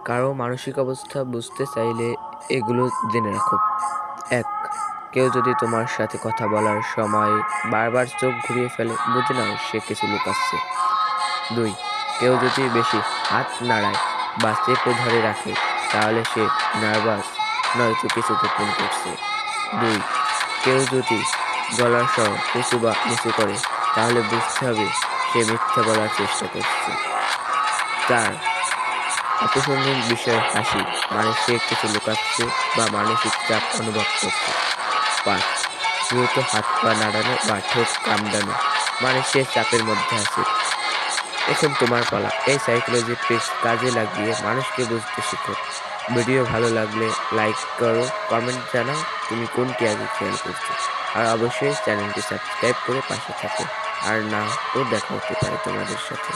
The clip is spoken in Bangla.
কারো মানসিক অবস্থা বুঝতে চাইলে এগুলো জেনে রাখো। ১. কেউ যদি তোমার সাথে কথা বলার সময় বারবার চোখ ঘুরিয়ে ফেলে, বুঝে নাও সে কিছু লুকাচ্ছে। ২. কেউ যদি বেশি হাত নাড়ায় বা চেপে ধরে রাখে, তাহলে সে নার্ভাস নয়তো কিছু গোপন করছে। ২. কেউ যদি গলার স্বর উঁচু বা নিচু করে, তাহলে বুঝতে হবে সে মিথ্যা বলার চেষ্টা করছে। ৪. অপ্রাসঙ্গিক বিষয়ে হাসি, মানে সে কিছু লুকাচ্ছে বা মানসিক চাপ অনুভব করছে। ৫. দ্রুত হাত পা নাড়ানো বা ঠোঁট কামড়ানো, মানে সে চাপের মধ্যে আছে। এখন তোমার পালা। এই সাইকোলজি ট্রিক্স কাজে লাগিয়ে মানুষকে বুঝতে শিখো। ভিডিও ভালো লাগলে লাইক করো, কমেন্ট জানাও তুমি কোনটি আগে খেয়াল করছো। আর অবশ্যই চ্যানেলটি সাবস্ক্রাইব করে পাশে থাকো। আর না ও দেখা হতে পারে তোমাদের সাথে।